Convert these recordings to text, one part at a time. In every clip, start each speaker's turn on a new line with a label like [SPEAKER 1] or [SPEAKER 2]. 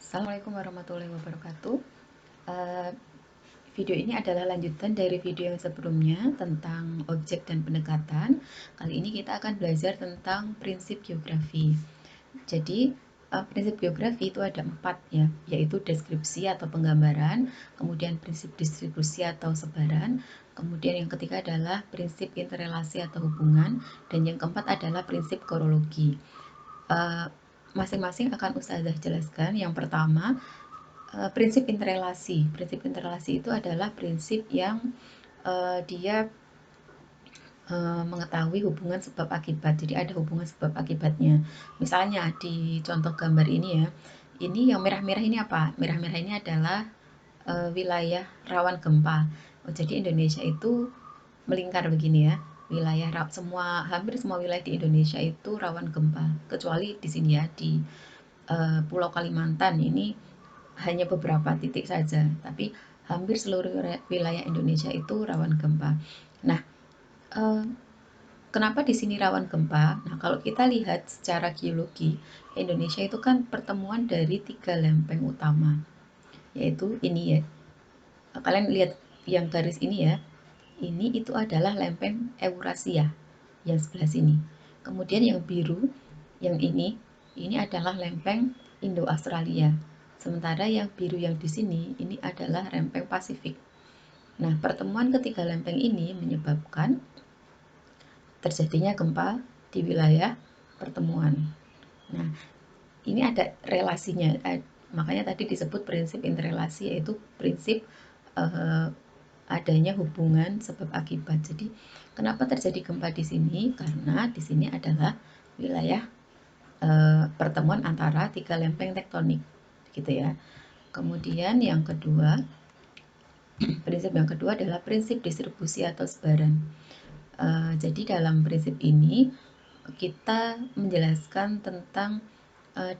[SPEAKER 1] Assalamualaikum warahmatullahi wabarakatuh. Eh, Video ini adalah lanjutan dari video yang sebelumnya tentang objek dan pendekatan. Kali ini kita akan belajar tentang prinsip geografi. Jadi, prinsip geografi itu ada 4 ya, yaitu deskripsi atau penggambaran, kemudian prinsip distribusi atau sebaran, kemudian yang ketiga adalah prinsip interrelasi atau hubungan, dan yang keempat adalah prinsip korologi. Masing-masing akan Ustazah jelaskan. Yang pertama, prinsip interrelasi. Prinsip interrelasi itu adalah prinsip yang dia mengetahui hubungan sebab akibat. Jadi ada hubungan sebab akibatnya. Misalnya di contoh gambar ini ya, ini yang merah-merah ini apa? Merah-merah ini adalah wilayah rawan gempa. Jadi Indonesia itu melingkar begini ya. Wilayah hampir semua wilayah di Indonesia itu rawan gempa, kecuali di sini ya, di Pulau Kalimantan ini hanya beberapa titik saja, tapi hampir seluruh wilayah Indonesia itu rawan gempa. Nah, eh, kenapa di sini rawan gempa? Nah, kalau kita lihat secara geologi, Indonesia itu kan pertemuan dari 3 lempeng utama, yaitu ini ya. Kalian lihat yang garis ini ya, ini itu adalah lempeng Eurasia yang sebelah sini. Kemudian yang biru, yang ini adalah lempeng Indo-Australia. Sementara yang biru yang di sini, ini adalah lempeng Pasifik. Nah, pertemuan ketiga lempeng ini menyebabkan terjadinya gempa di wilayah pertemuan. Nah, ini ada relasinya. Makanya tadi disebut prinsip interrelasi, yaitu prinsip eh, adanya hubungan sebab akibat. Jadi, kenapa terjadi gempa di sini? Karena di sini adalah wilayah pertemuan antara 3 lempeng tektonik, gitu ya. Kemudian yang kedua, prinsip yang kedua adalah prinsip distribusi atau sebaran. Jadi dalam prinsip ini kita menjelaskan tentang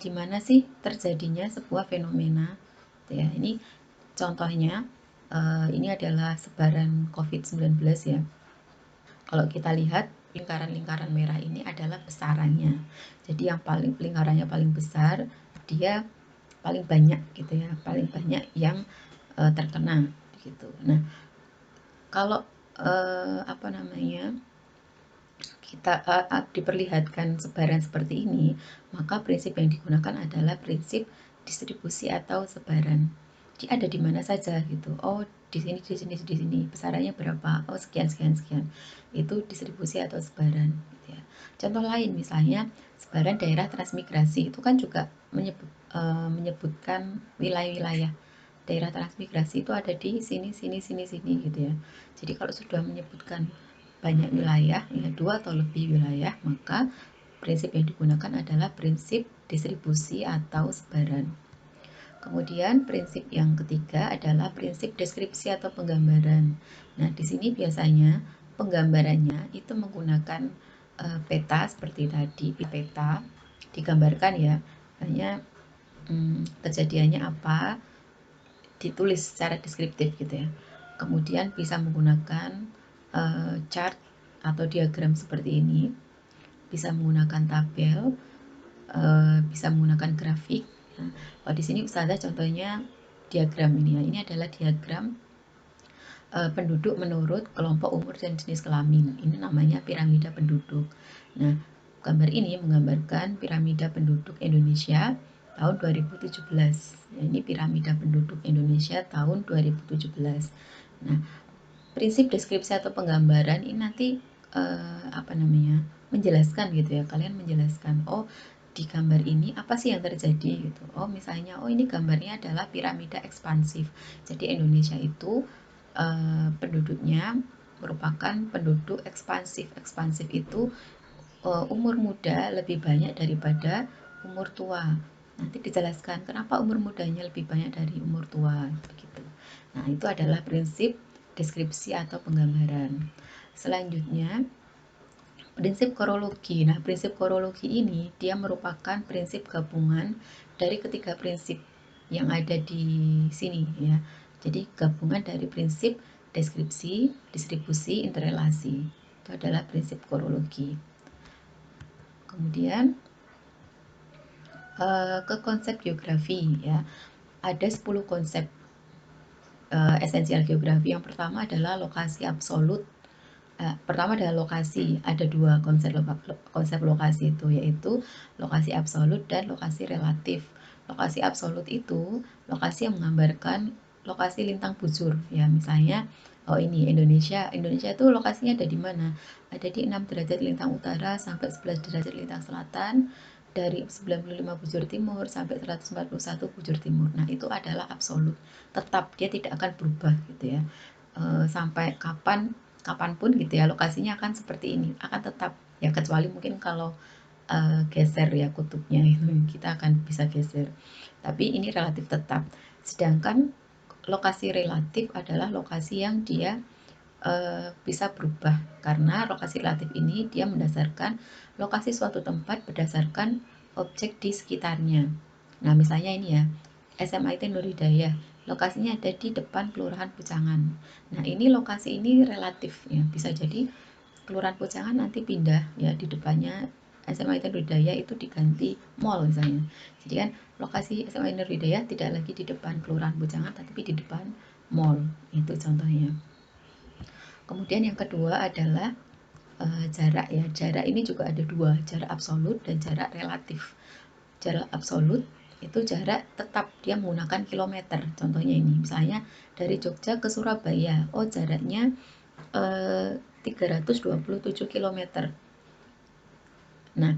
[SPEAKER 1] di mana sih terjadinya sebuah fenomena. Ya, ini contohnya, ini adalah sebaran COVID-19 ya. Kalau kita lihat lingkaran-lingkaran merah ini adalah besarannya. Jadi yang lingkarannya paling besar, dia paling banyak gitu ya, paling banyak yang terkena gitu. Nah, kalau apa namanya, kita diperlihatkan sebaran seperti ini, maka prinsip yang digunakan adalah prinsip distribusi atau sebaran. Jadi ada di mana saja gitu. Oh, di sini, di sini, di sini. Besarannya berapa? Oh, sekian, sekian, sekian. Itu distribusi atau sebaran. Gitu ya. Contoh lain misalnya sebaran daerah transmigrasi itu kan juga menyebutkan wilayah-wilayah. Daerah transmigrasi itu ada di sini, sini, sini, sini gitu ya. Jadi kalau sudah menyebutkan banyak wilayah, ya 2 atau lebih wilayah, maka prinsip yang digunakan adalah prinsip distribusi atau sebaran. Kemudian prinsip yang ketiga adalah prinsip deskripsi atau penggambaran. Nah, di sini biasanya penggambarannya itu menggunakan peta seperti tadi. Peta digambarkan ya, hanya kejadiannya apa, ditulis secara deskriptif gitu ya. Kemudian bisa menggunakan chart atau diagram seperti ini, bisa menggunakan tabel, bisa menggunakan grafik. Nah, kalau di sini Ustazah contohnya diagram ini ya. Ini adalah diagram penduduk menurut kelompok umur dan jenis kelamin. Ini namanya piramida penduduk. Nah, gambar ini menggambarkan piramida penduduk Indonesia tahun 2017. Nah, ini piramida penduduk Indonesia tahun 2017. Nah, prinsip deskripsi atau penggambaran ini nanti apa namanya, menjelaskan gitu ya. Kalian menjelaskan, oh di gambar ini apa sih yang terjadi gitu. Oh misalnya, oh ini gambarnya adalah piramida ekspansif. Jadi Indonesia itu penduduknya merupakan penduduk ekspansif. Ekspansif itu umur muda lebih banyak daripada umur tua. Nanti dijelaskan kenapa umur mudanya lebih banyak dari umur tua begitu. Nah, itu adalah prinsip deskripsi atau penggambaran. Selanjutnya, prinsip korologi. Nah, prinsip korologi ini dia merupakan prinsip gabungan dari ketiga prinsip yang ada di sini ya. Jadi gabungan dari prinsip deskripsi, distribusi, interrelasi. Itu adalah prinsip korologi. Kemudian Ke konsep geografi ya. Ada 10 konsep esensial geografi. Yang pertama adalah lokasi absolut. Pertama adalah lokasi. Ada dua konsep lokasi itu, yaitu lokasi absolut dan lokasi relatif. Lokasi absolut itu lokasi yang menggambarkan lokasi lintang bujur ya. Misalnya, oh ini Indonesia. Indonesia itu lokasinya ada di mana? Ada di 6 derajat lintang utara sampai 11 derajat lintang selatan, dari 95 bujur timur sampai 141 bujur timur. Nah, itu adalah absolut. Tetap dia tidak akan berubah gitu ya. Sampai kapanpun gitu ya, lokasinya akan seperti ini, akan tetap ya, kecuali mungkin kalau geser ya kutubnya itu kita akan bisa geser, tapi ini relatif tetap. Sedangkan lokasi relatif adalah lokasi yang dia bisa berubah, karena lokasi relatif ini dia mendasarkan lokasi suatu tempat berdasarkan objek di sekitarnya. Nah, misalnya ini ya, SMA IT Nur Hidayah, lokasinya ada di depan Kelurahan Pucangan. Nah, ini lokasi ini relatif ya, bisa jadi Kelurahan Pucangan nanti pindah ya, di depannya SMA IT Nur Hidayah itu diganti mall misalnya. Jadi kan lokasi SMA Nur Hidayah tidak lagi di depan Kelurahan Pucangan, tapi di depan mall. Itu contohnya. Kemudian yang kedua adalah jarak ya. Jarak ini juga ada dua, jarak absolut dan jarak relatif. Jarak absolut itu jarak tetap, dia menggunakan kilometer. Contohnya ini, misalnya dari Jogja ke Surabaya, oh jaraknya 327 km. Nah,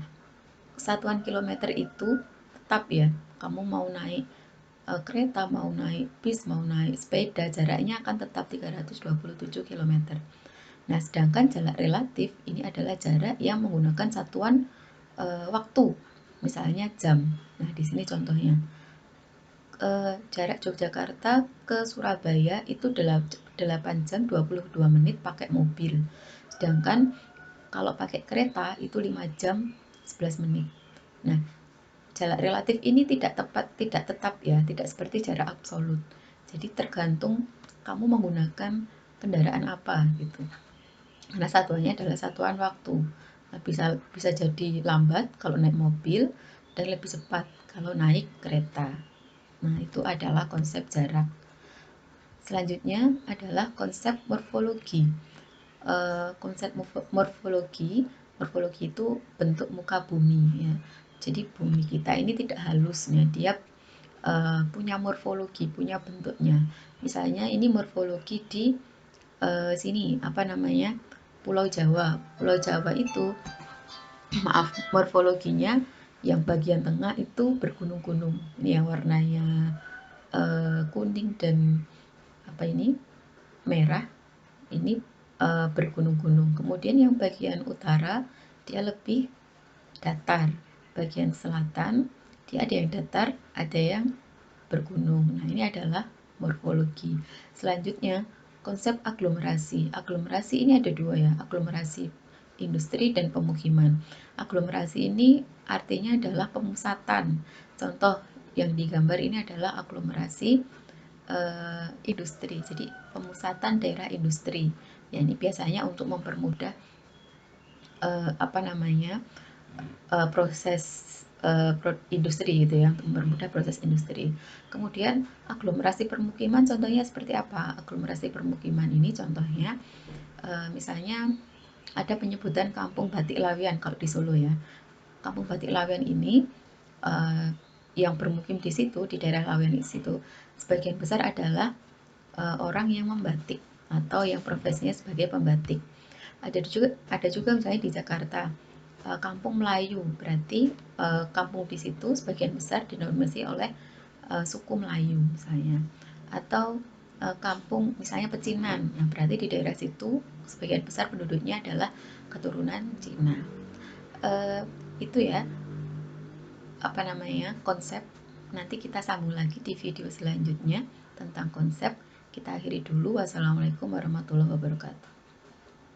[SPEAKER 1] satuan kilometer itu tetap ya. Kamu mau naik kereta, mau naik bis, mau naik sepeda, jaraknya akan tetap 327 km. Nah, sedangkan jarak relatif ini adalah jarak yang menggunakan satuan waktu, misalnya jam. Nah, di sini contohnya. Jarak Yogyakarta ke Surabaya itu 8 jam 22 menit pakai mobil. Sedangkan kalau pakai kereta itu 5 jam 11 menit. Nah, jarak relatif ini tidak tetap ya, tidak seperti jarak absolut. Jadi tergantung kamu menggunakan kendaraan apa gitu. Karena satuannya adalah satuan waktu. Nah, bisa jadi lambat kalau naik mobil dan lebih cepat kalau naik kereta. Nah, itu adalah konsep jarak. Selanjutnya adalah konsep morfologi. Konsep morfologi itu bentuk muka bumi ya. Jadi bumi kita ini tidak halus ya, dia punya morfologi, punya bentuknya. Misalnya ini morfologi di sini apa namanya, Pulau Jawa. Pulau Jawa itu maaf, morfologinya yang bagian tengah itu bergunung-gunung. Ini yang warnanya kuning dan apa ini merah, ini bergunung-gunung. Kemudian yang bagian utara dia lebih datar, bagian selatan dia ada yang datar, ada yang bergunung. Nah, ini adalah morfologi. Selanjutnya konsep aglomerasi. Aglomerasi ini ada dua ya, aglomerasi industri dan pemukiman. Aglomerasi ini artinya adalah pemusatan. Contoh yang digambar ini adalah aglomerasi industri. Jadi pemusatan daerah industri. Ya, ini biasanya untuk mempermudah apa namanya, proses industri gitu ya, untuk mempermudah proses industri. Kemudian aglomerasi permukiman contohnya seperti apa? Aglomerasi permukiman ini contohnya misalnya ada penyebutan Kampung Batik Lawean kalau di Solo ya. Kampung Batik Lawean ini yang bermukim di situ, di daerah Lawean di situ, sebagian besar adalah orang yang membatik atau yang profesinya sebagai pembatik. Ada juga misalnya di Jakarta Kampung Melayu, berarti kampung di situ sebagian besar didominasi oleh suku Melayu misalnya. Atau kampung misalnya Pecinan, nah berarti di daerah situ sebagian besar penduduknya adalah keturunan Cina. Itu ya apa namanya, konsep. Nanti kita sambung lagi di video selanjutnya tentang konsep. Kita akhiri dulu. Wassalamualaikum warahmatullahi wabarakatuh.